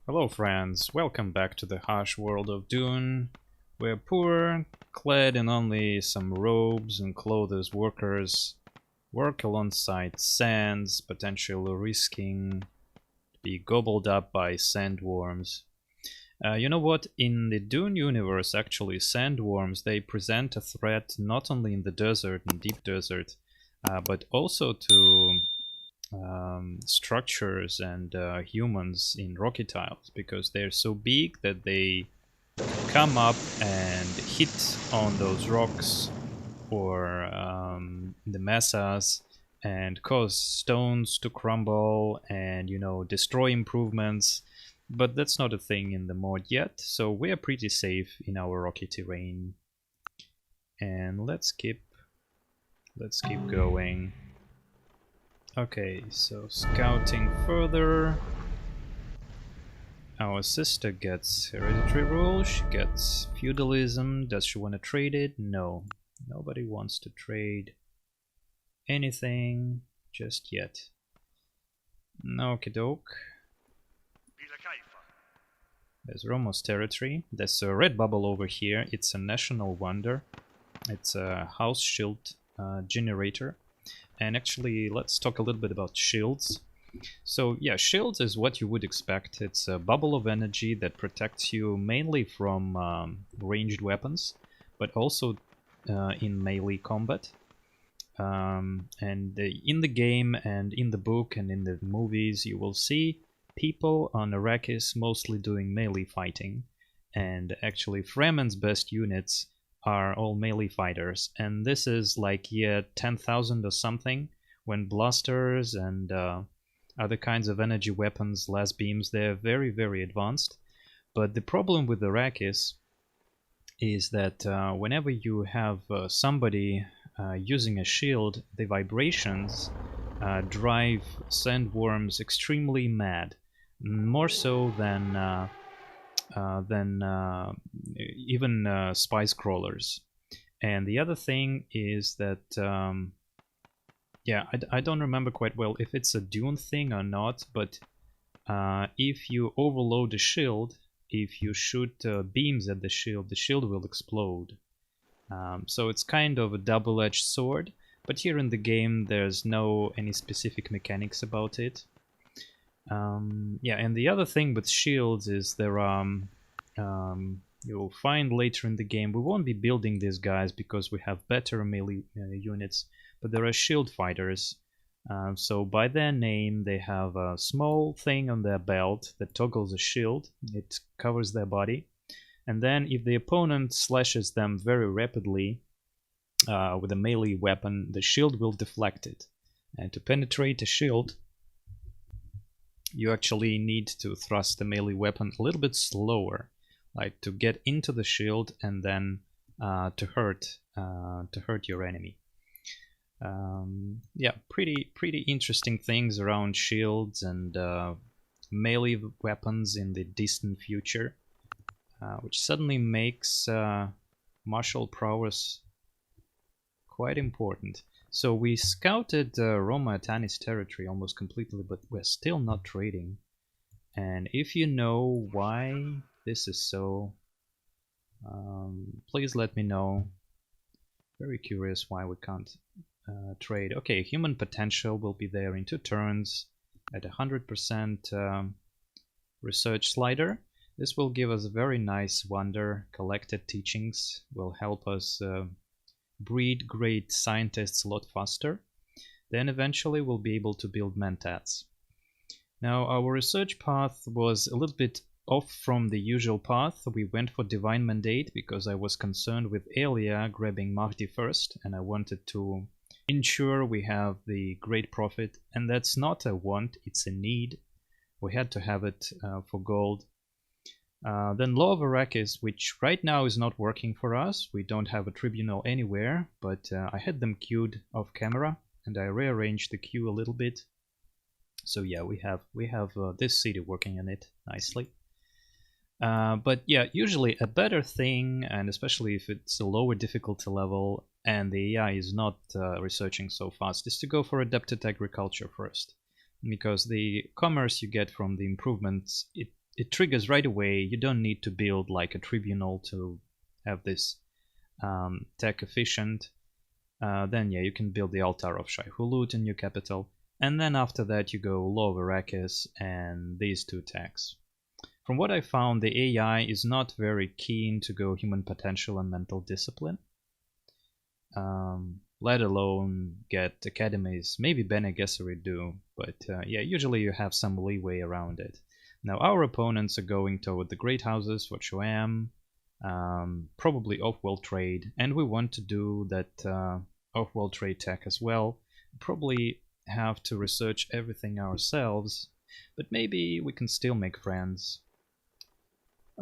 Hello friends, welcome back to the harsh world of Dune, where poor, clad in only some robes and clothes workers work alongside sands, potentially risking to be gobbled up by sandworms. You know what? In the Dune universe, actually, sandworms, they present a threat not only in the desert, in deep desert, but also to structures and humans in rocky tiles, because they're so big that they come up and hit on those rocks or the masas and cause stones to crumble and, you know, destroy improvements. But that's not a thing in the mod yet, so we are pretty safe in our rocky terrain. And let's keep going. Okay, so scouting further. Our sister gets hereditary rule, she gets feudalism. Does she want to trade it? No. Nobody wants to trade anything just yet. Okie doke. There's Romos territory. There's a red bubble over here. It's a national wonder. It's a house shield generator. And actually, let's talk a little bit about shields. So yeah, shields is what you would expect. It's a bubble of energy that protects you mainly from ranged weapons, but also in melee combat. And in the game and in the book and in the movies, you will see people on Arrakis mostly doing melee fighting. And actually, Fremen's best units are all melee fighters. And this is like year 10,000 or something, when blasters and other kinds of energy weapons, las beams, they're very, very advanced. But the problem with Arrakis is that whenever you have somebody using a shield, the vibrations drive sandworms extremely mad, more so than even spice crawlers. And the other thing is that yeah, I don't remember quite well if it's a Dune thing or not, but if you overload a shield, if you shoot beams at the shield will explode. So it's kind of a double-edged sword, but here in the game there's no any specific mechanics about it. Yeah, and the other thing with shields is there are you'll find later in the game, we won't be building these guys because we have better melee units, but there are shield fighters. So by their name, they have a small thing on their belt that toggles a shield. It covers their body. And then if the opponent slashes them very rapidly with a melee weapon, the shield will deflect it. And to penetrate a shield, you actually need to thrust the melee weapon a little bit slower, like to get into the shield and then to hurt your enemy. Yeah, pretty interesting things around shields and melee weapons in the distant future, which suddenly makes martial prowess quite important. So we scouted Roma Atanis territory almost completely, but we're still not trading. And if you know why this is so, please let me know. Very curious why we can't trade. Okay, human potential will be there in 2 turns at 100% research slider. This will give us a very nice wonder. Collected teachings will help us breed great scientists a lot faster. Then eventually we'll be able to build mentats. Now our research path was a little bit off from the usual path. We went for divine mandate because I was concerned with Elia grabbing Mahdi first, and I wanted to ensure we have the great profit. And that's not a want, it's a need. We had to have it for gold. Then Law of Arrakis, which right now is not working for us. We don't have a tribunal anywhere, but I had them queued off camera and I rearranged the queue a little bit. So yeah, we have this city working on it nicely. But yeah, usually a better thing, and especially if it's a lower difficulty level and the AI is not researching so fast, is to go for adapted agriculture first. Because the commerce you get from the improvements, it triggers right away. You don't need to build like a tribunal to have this tech efficient. Then yeah, you can build the altar of Shai Hulud in your capital, and then after that you go Law of Arrakis and these two tags. From what I found, the AI is not very keen to go human potential and mental discipline, let alone get academies. Maybe Bene Gesserit do, but yeah, usually you have some leeway around it. Now our opponents are going toward the great houses for Shoam, probably off-world trade, and we want to do that off-world trade tech as well. Probably have to research everything ourselves, but maybe we can still make friends.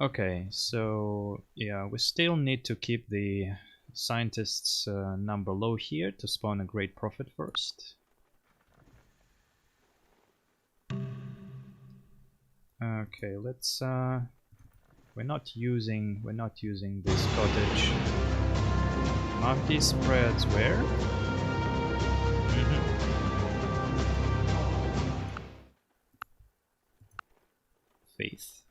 Okay, so yeah, we still need to keep the scientists' number low here to spawn a great prophet first. Okay, let's we're not using this cottage. Mahdi spreads where? Faith.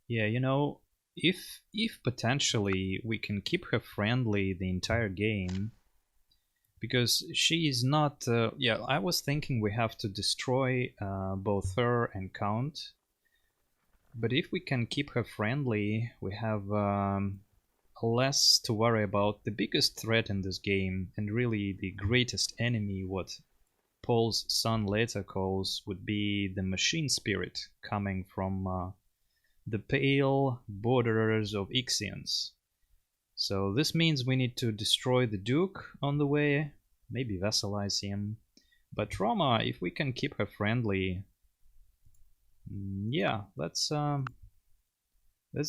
Yeah, you know, if potentially we can keep her friendly the entire game, because she is not. Yeah, I was thinking we have to destroy both her and Count. But if we can keep her friendly, we have less to worry about. The biggest threat in this game, and really the greatest enemy, what Paul's son later calls, would be the machine spirit coming from the pale borderers of Ixians. So this means we need to destroy the Duke on the way, maybe vassalize him. But Roma, if we can keep her friendly, yeah, let's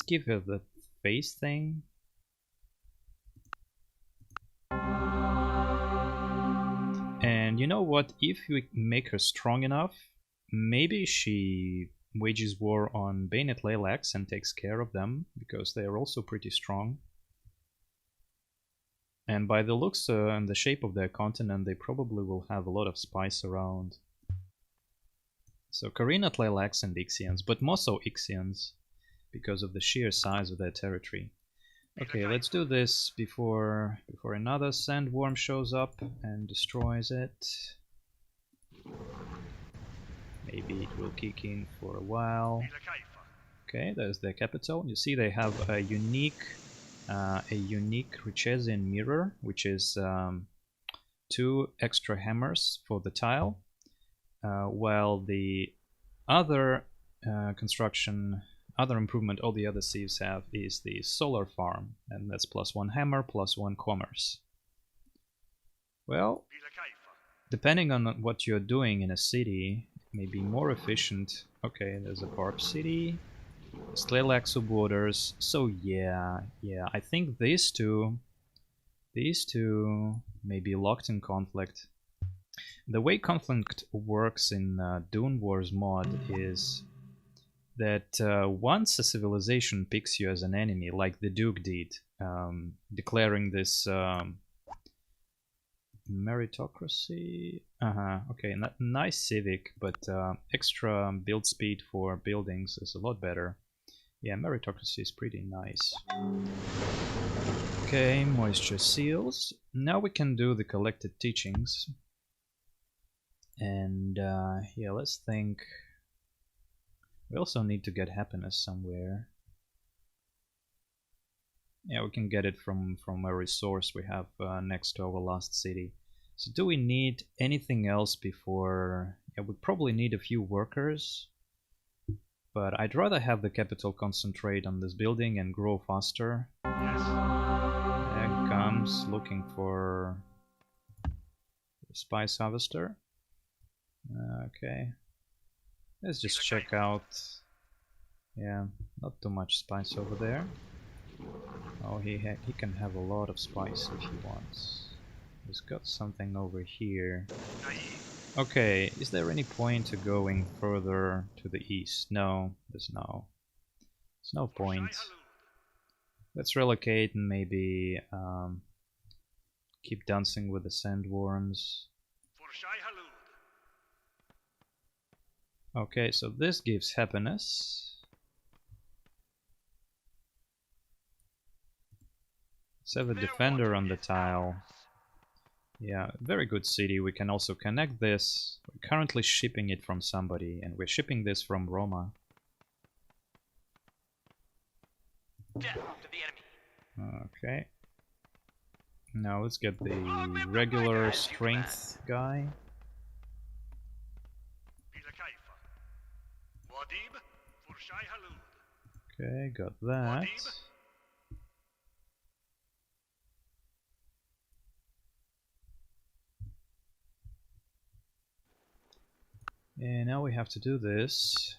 give her the face thing. And you know what? If we make her strong enough, maybe she wages war on Bayonet Lilacs and takes care of them, because they are also pretty strong. And by the looks and the shape of their continent, they probably will have a lot of spice around. So Karina Lilacs and Ixians, but more so Ixians, because of the sheer size of their territory. Okay, let's do this before another sandworm shows up and destroys it. Maybe it will kick in for a while. Okay, there's their capital. You see they have a unique Richesian mirror, which is 2 extra hammers for the tile, while the other other improvement all the other thieves have is the solar farm, and that's +1 hammer, +1 commerce. Well, depending on what you're doing in a city, it may be more efficient. Okay, there's a Barb City, Slaylaxu borders. So yeah, I think these two may be locked in conflict. The way conflict works in Dune Wars mod is that once a civilization picks you as an enemy, like the Duke did, declaring this meritocracy. Okay, nice civic, but extra build speed for buildings is a lot better. Yeah, meritocracy is pretty nice. Okay, moisture seals. Now we can do the collected teachings. And yeah, let's think. We also need to get happiness somewhere. Yeah, we can get it from a resource we have next to our last city. So do we need anything else before? Yeah, we probably need a few workers. But I'd rather have the capital concentrate on this building and grow faster. Yes. There comes looking for the spice harvester. Okay. Let's just check out. Yeah, not too much spice over there. Oh, he can have a lot of spice if he wants. He's got something over here. Okay, is there any point to going further to the east? No, there's no point. Let's relocate and maybe keep dancing with the sandworms. Okay, so this gives happiness. Let's have a defender on the tile. Yeah, very good city. We can also connect this. We're currently shipping it from somebody, and we're shipping this from Roma. Death to the enemy. Okay. Now let's get the regular strength guy. Okay, got that. And now we have to do this.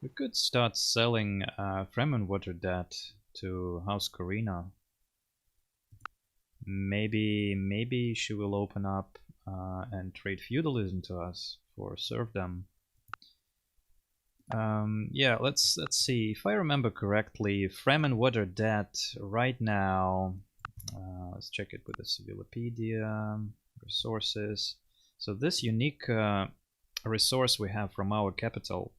We could start selling Fremen water debt to House Corina. Maybe she will open up and trade feudalism to us for serfdom. Yeah, let's see. If I remember correctly, Fremen water debt right now. Let's check it with the Civilopedia resources. So this unique resource we have from our capital,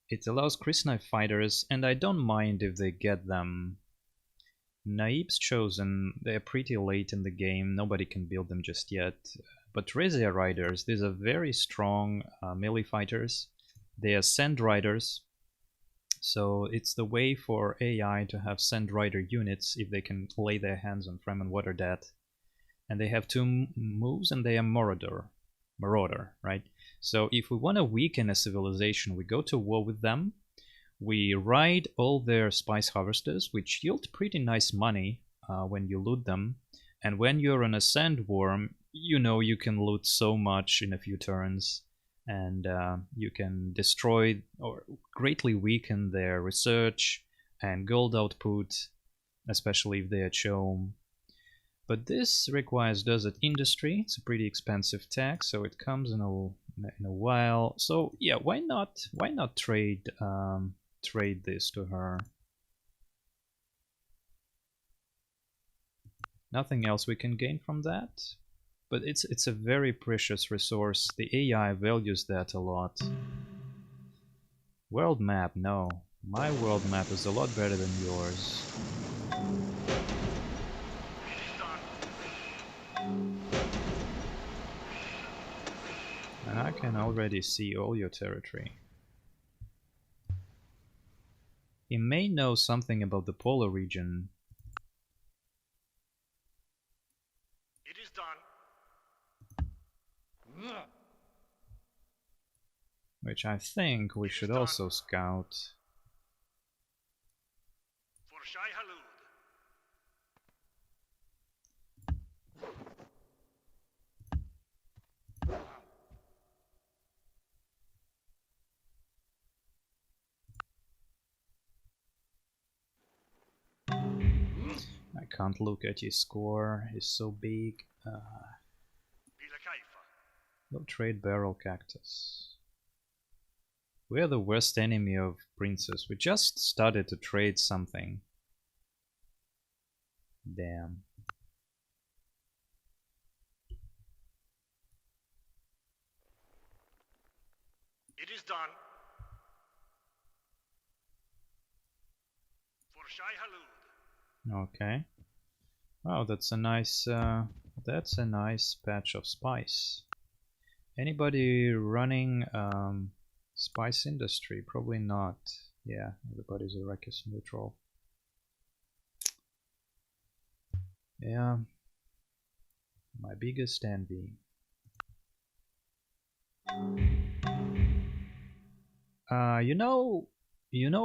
it allows Chrysnite fighters, and I don't mind if they get them. Naib's chosen, they're pretty late in the game, nobody can build them just yet. But Rezia riders, these are very strong melee fighters. They are Sand Riders, so it's the way for AI to have Sand Rider units if they can lay their hands on Fremen water debt. And they have two moves, and they are Marauder, right? So if we want to weaken a civilization, we go to war with them. We ride all their spice harvesters, which yield pretty nice money when you loot them. And when you're on a sandworm, you know you can loot so much in a few turns. And you can destroy or greatly weaken their research and gold output, especially if they are Chome. But this requires desert industry. It's a pretty expensive tax, so it comes in a while. So yeah, why not trade trade this to her? Nothing else we can gain from that, but it's a very precious resource. The AI values that a lot. World map, no. My world map is a lot better than yours. And I can already see all your territory. He may know something about the polar region. It is done. Which I think we should also scout. For Shai Halud. I can't look at his score, he's so big. We'll trade Barrel Cactus. We are the worst enemy of Princess. We just started to trade something. Damn. It is done. For Shai Halud. Okay. Oh, that's a nice patch of spice. Anybody running spice industry? Probably not. Yeah, everybody's Arrakis neutral. Yeah. My biggest envy. You know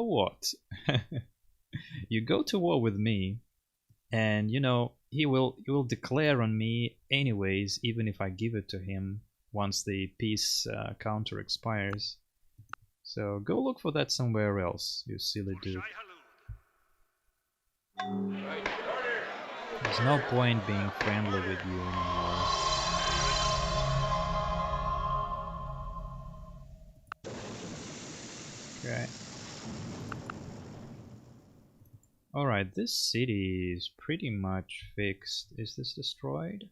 what? You go to war with me, and you know he will declare on me anyways, even if I give it to him once the peace counter expires. So go look for that somewhere else, you silly dude. There's no point being friendly with you anymore. Okay. Alright, this city is pretty much fixed. Is this destroyed?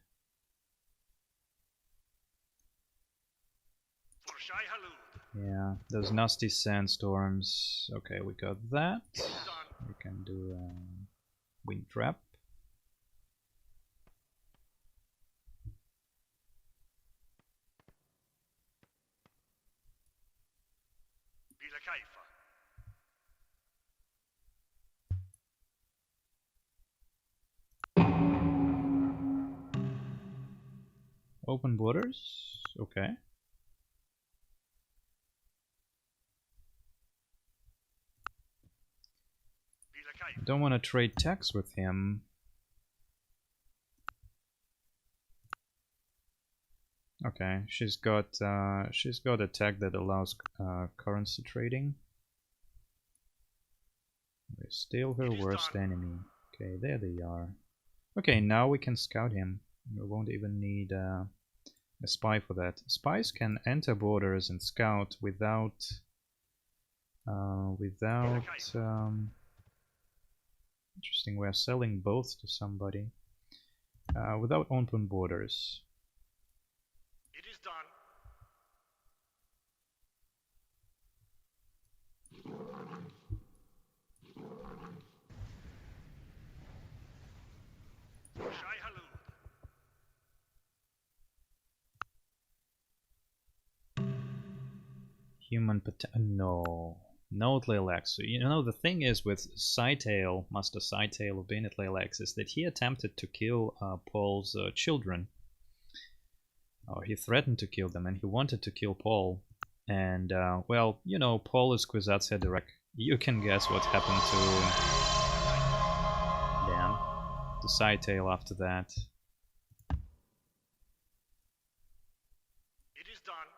Shai Halud. Yeah, those nasty sandstorms. Okay, we got that. Done. We can do a wind trap. Bila Kaifa. Open borders. Okay. Bila Kaifa. Don't want to trade tax with him. Okay, she's got a tag that allows currency trading. We're still her worst enemy. Okay, there they are. Okay, now we can scout him. We won't even need a spy for that. Spies can enter borders and scout without interesting. We're selling both to somebody without open borders. It is done. For Shai Halud. Human no. No Tleilax. So, you know, the thing is with Sightale, Master Sightale of Bene Tleilax, is that he attempted to kill Paul's children. Or he threatened to kill them, and he wanted to kill Paul. And, well, you know, Paul is Kwisatz Haderach. You can guess what happened to Dan, to Sightale after that. It is done.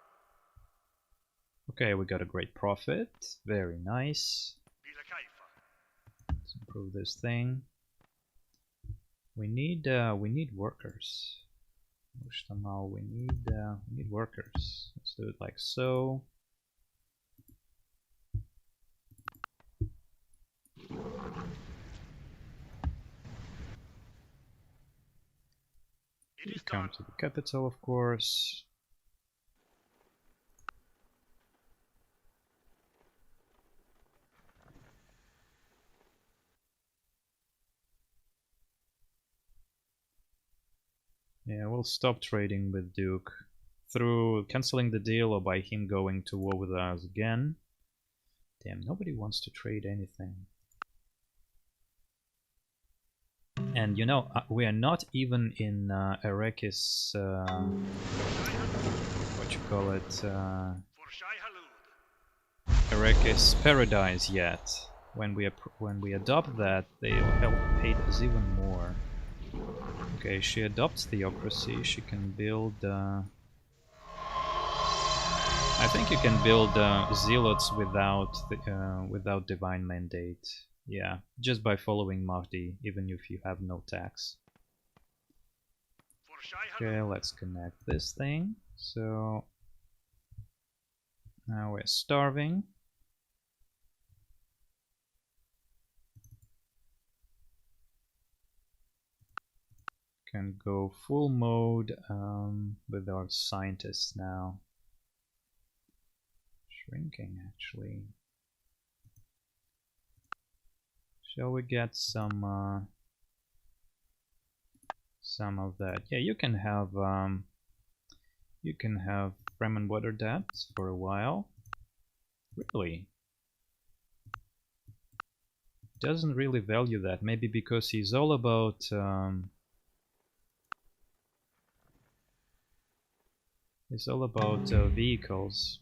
Okay, we got a great profit. Very nice. Bila Kaifa. Let's improve this thing. We need workers. We need workers. Let's do it like so. It is Come done. to the capital, of course. Yeah, we'll stop trading with Duke through canceling the deal or by him going to war with us again. Damn, nobody wants to trade anything. And you know, we are not even in Arrakis, what you call it, For Shai Halud. Arrakis Paradise yet. When we adopt that, they will help pay us even more. Okay, she adopts theocracy. She can build. I think you can build zealots without divine mandate. Yeah, just by following Mahdi, even if you have no tax. For Shai Okay, Halud. let's connect this thing. So now we're starving. Can go full mode with our scientists now. Shrinking, actually. Shall we get some of that? Yeah, you can have Fremen water depths for a while. Really? Doesn't really value that. Maybe because he's all about vehicles.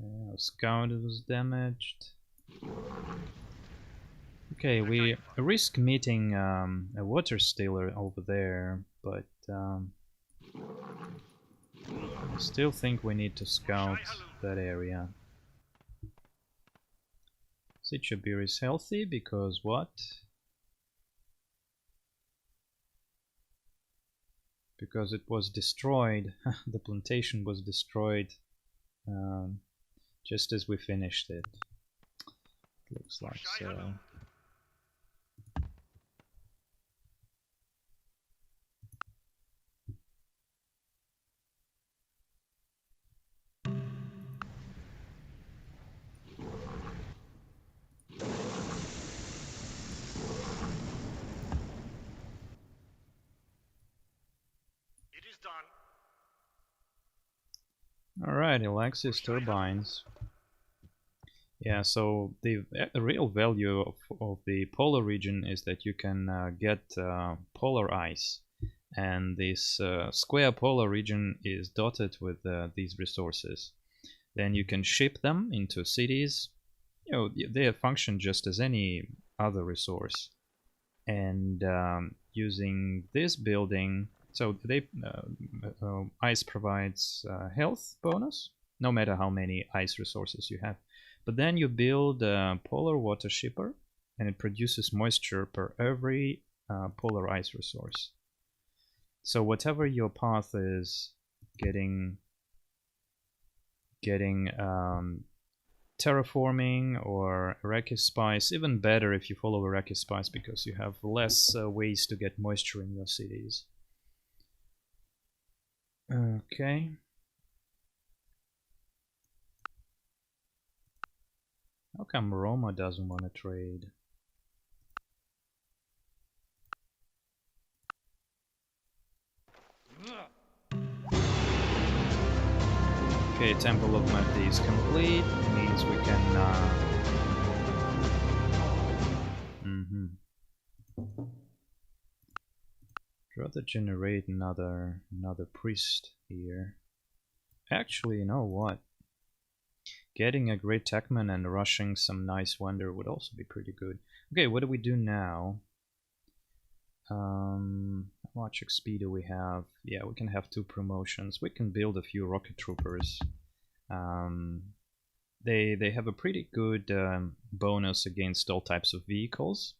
Okay, our scout was damaged. Okay, we risk meeting a water stealer over there, but I still think we need to scout that area. Sitchabir is healthy because what? Because it was destroyed. The plantation was destroyed just as we finished it. Looks like so. Alright, Alexis turbines. Yeah, so the real value of the polar region is that you can get polar ice, and this square polar region is dotted with these resources. Then you can ship them into cities. You know, they function just as any other resource. And using this building, so they ice provides health bonus, no matter how many ice resources you have. But then you build a polar water shipper, and it produces moisture per every polar ice resource. So whatever your path is, getting terraforming or Arrakis spice, even better if you follow Arrakis spice, because you have less ways to get moisture in your cities. Okay. How come Roma doesn't want to trade? Okay, Temple of Muad'dib is complete. It means we can rather generate another priest here. Actually, you know what? Getting a great techman and rushing some nice wonder would also be pretty good. Okay, what do we do now? How much XP do we have? Yeah, we can have 2 promotions. We can build a few rocket troopers. They have a pretty good bonus against all types of vehicles.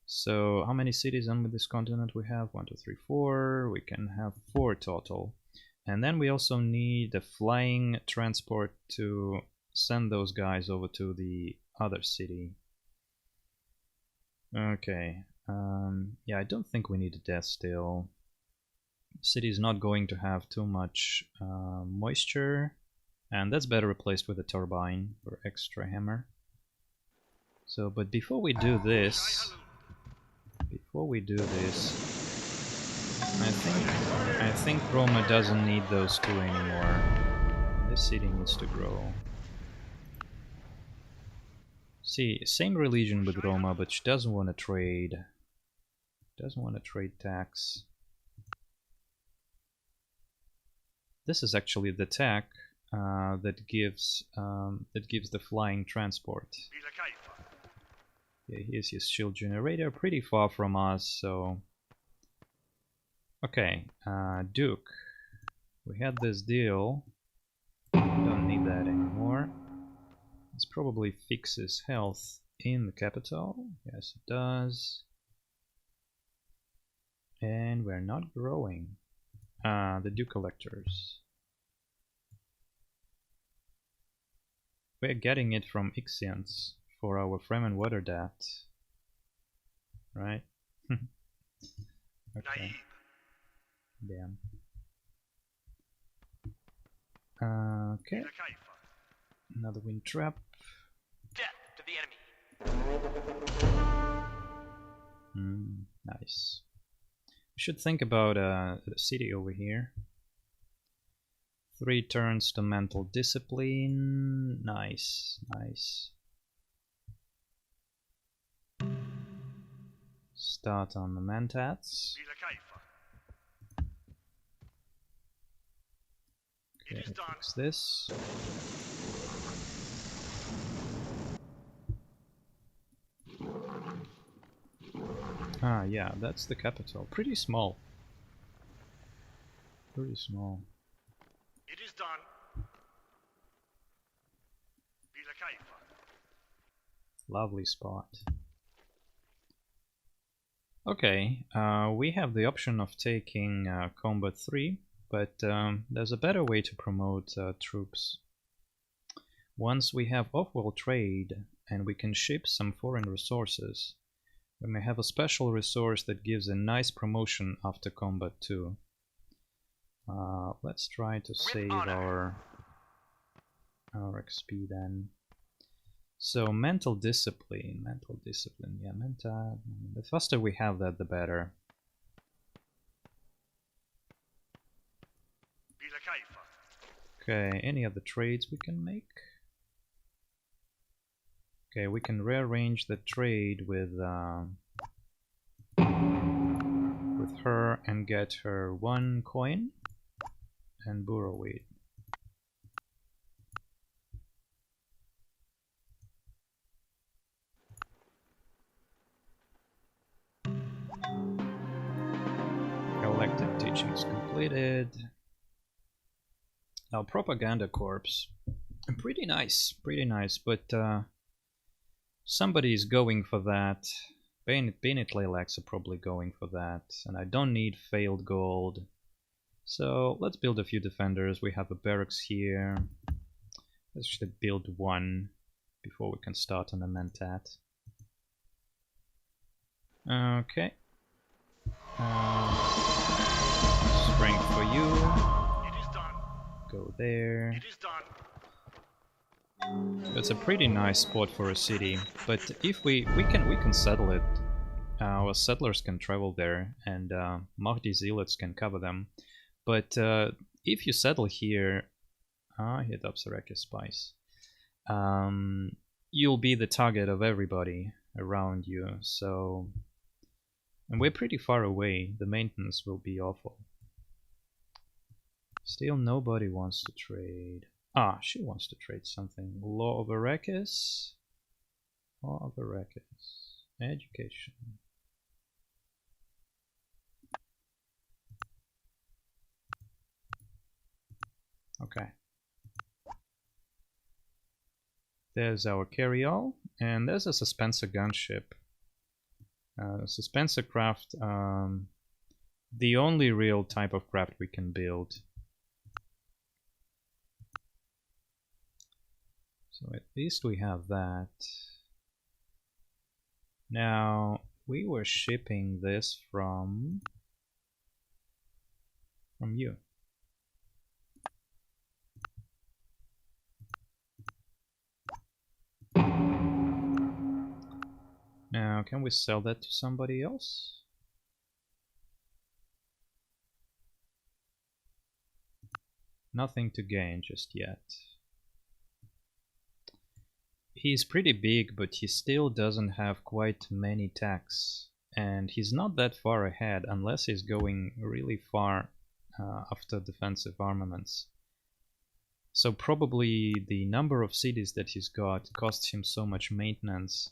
So how many cities on this continent we have? 1, 2, 3, 4. We can have 4 total. And then we also need a flying transport to send those guys over to the other city. Okay. Yeah, I don't think we need a death still. The city is not going to have too much moisture, and that's better replaced with a turbine or extra hammer. So, but before we do this, I think Roma doesn't need those 2 anymore. This city needs to grow. See, same religion with Roma, but she doesn't want to trade. Doesn't want to trade tax. This is actually the tech that gives the flying transport. Yeah, here's his shield generator, pretty far from us, so... Okay, Duke. We had this deal. Don't need that anymore. This probably fixes health in the capital. Yes, it does. And we're not growing. The Duke collectors. We're getting it from Ixians for our Fremen water debt. Right? Okay. Damn. Okay. Another wind trap. Death to the enemy. Nice. We should think about the city over here. 3 turns to mental discipline. Nice, nice. Start on the mentats. Okay, fix this. Ah, yeah, that's the capital. Pretty small. Pretty small. It is done. Lovely spot. Okay, we have the option of taking Combat 3, but there's a better way to promote troops. Once we have off-world trade and we can ship some foreign resources, we may have a special resource that gives a nice promotion after Combat 2. Let's try to save our XP then. So mental discipline, yeah, the faster we have that, the better. Okay, any other trades we can make? Okay, we can rearrange the trade with her and get her 1 coin and borrow it. Collective teachings completed. Now propaganda corps. Pretty nice, but somebody's going for that. Bennett Lilacs are probably going for that, and I don't need failed gold. So let's build a few defenders. We have a barracks here. Let's just build 1 before we can start on a Mentat. Okay. Strength for you. It is done. Go there. It is done. It's a pretty nice spot for a city, but if we can settle it. Our settlers can travel there, and Mahdi zealots can cover them. But if you settle here, hit up Arrakis spice. You'll be the target of everybody around you. So, and we're pretty far away. The maintenance will be awful. Still, nobody wants to trade. Ah, she wants to trade something. Law of Arrakis. Law of Arrakis. Education. Okay. There's our carryall, and there's a Suspenser gunship. Suspenser craft, the only real type of craft we can build. So at least we have that. Now, we were shipping this from you. Now, can we sell that to somebody else? Nothing to gain just yet. He's pretty big, but he still doesn't have quite many techs. And he's not that far ahead unless he's going really far after defensive armaments. So probably the number of cities that he's got costs him so much maintenance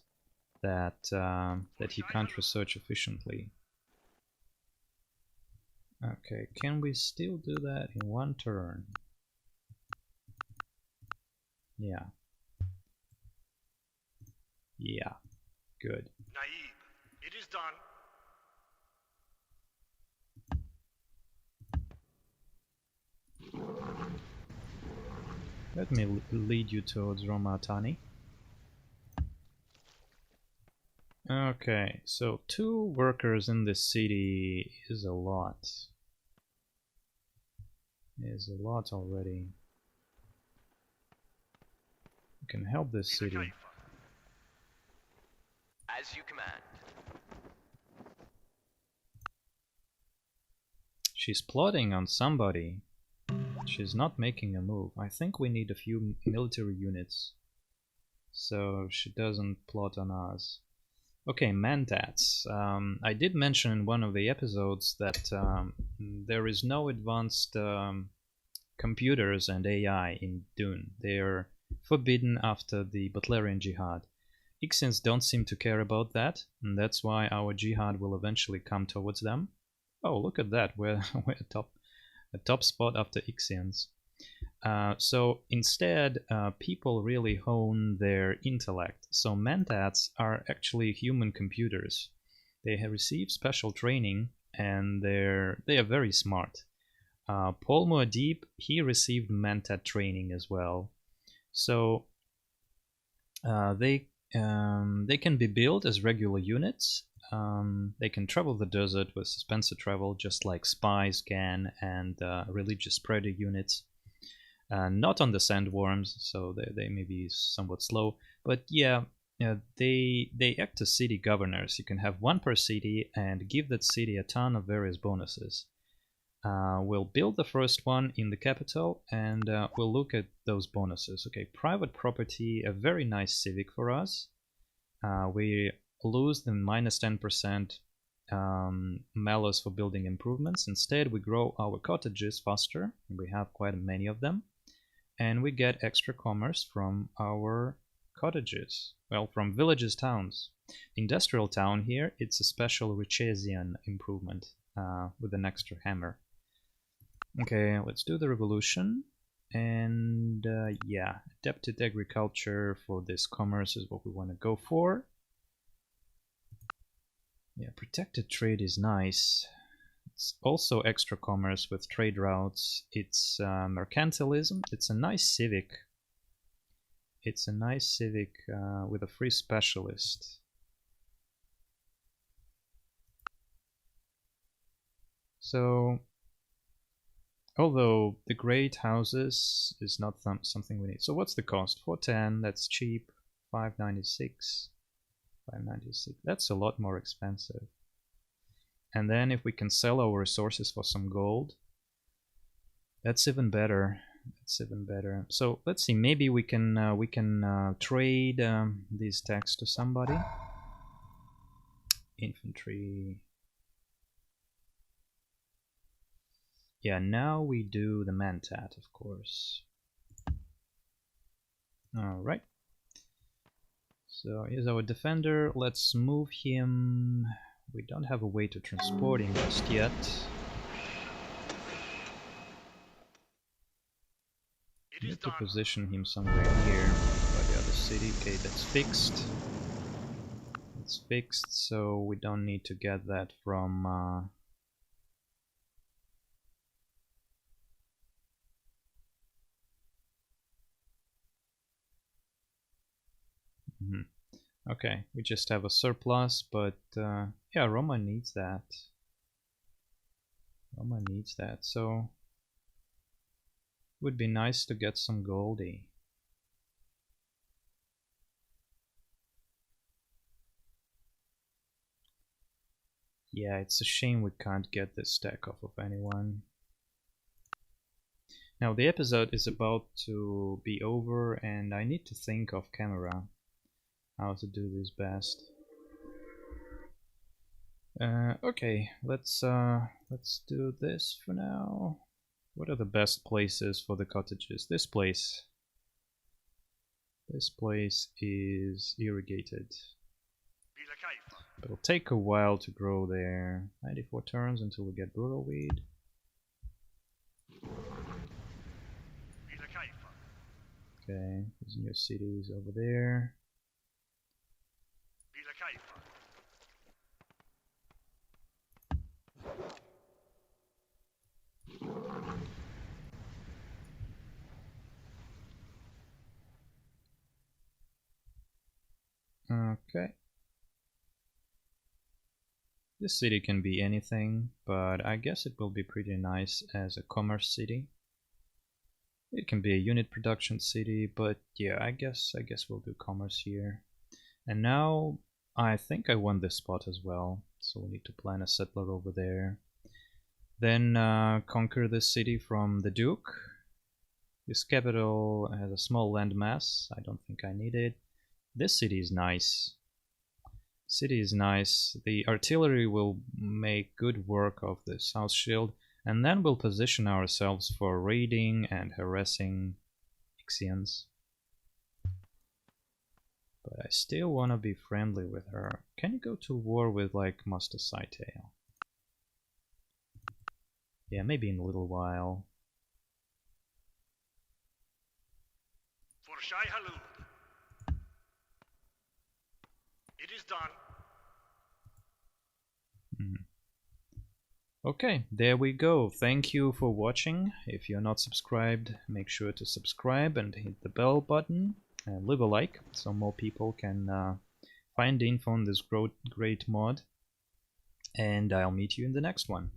that he can't research efficiently. Okay, can we still do that in 1 turn? Yeah. Yeah, good. Naib, it is done. Let me lead you towards Romatani. Okay, so 2 workers in this city is a lot. Is a lot already. We can help this city. As you command. She's plotting on somebody. She's not making a move. I think we need a few military units, so she doesn't plot on us. Okay, Mentats. I did mention in one of the episodes that there is no advanced computers and AI in Dune. They are forbidden after the Butlerian Jihad. Ixians don't seem to care about that, and that's why our Jihad will eventually come towards them. Oh, look at that, we're a top spot after Ixians. So instead, people really hone their intellect. So Mentats are actually human computers. They have received special training, and they are very smart. Paul Muad'dib, he received Mentat training as well. So they can be built as regular units. They can travel the desert with Suspenser travel, just like spies can, and religious spreader units. Not on the sandworms, so they may be somewhat slow. But yeah, they act as city governors. You can have 1 per city and give that city a ton of various bonuses. We'll build the first one in the capital, and we'll look at those bonuses. Okay, private property, a very nice civic for us. We lose the minus 10% malus for building improvements. Instead, we grow our cottages faster, and we have quite many of them. And we get extra commerce from our cottages. Well, from villages, towns. Industrial town here, it's a special Richesian improvement with an extra hammer. Okay, let's do the revolution. And yeah, adapted agriculture for this commerce is what we want to go for. Yeah, protected trade is nice. It's also extra commerce with trade routes. It's mercantilism. It's a nice civic. It's a nice civic with a free specialist. So, although the great houses is not something we need. So what's the cost? 410, that's cheap. 596. 596. That's a lot more expensive. And then if we can sell our resources for some gold, that's even better. That's even better. So let's see. Maybe we can trade these techs to somebody. Infantry. Yeah, now we do the Mantat, of course. Alright. So here's our defender. Let's move him. We don't have a way to transport him just yet. We need to position him somewhere here by the other city. Okay, that's fixed. It's fixed, so we don't need to get that from... Okay, we just have a surplus, but yeah, Roma needs that. Roma needs that, so it would be nice to get some goldie. Yeah, it's a shame we can't get this stack off of anyone. Now the episode is about to be over, and I need to think of camera. How to do this best. Okay, let's do this for now. What are the best places for the cottages? This place. This place is irrigated. It'll take a while to grow there. 94 turns until we get burrow weed. Okay, there's new cities over there. Okay. This city can be anything, but I guess it will be pretty nice as a commerce city. It can be a unit production city, but yeah, I guess we'll do commerce here. And now I think I won this spot as well, so we need to plan a settler over there. Then conquer this city from the Duke. This capital has a small land mass. I don't think I need it. This city is nice. City is nice. The artillery will make good work of the South Shield, and then we'll position ourselves for raiding and harassing Ixians. But I still want to be friendly with her. Can you go to war with, like, Master Sightale? Yeah, maybe in a little while. For Shai Halud. It is done. Okay, there we go. Thank you for watching. If you're not subscribed, make sure to subscribe and hit the bell button and leave a like so more people can find info on this great mod. And I'll meet you in the next one.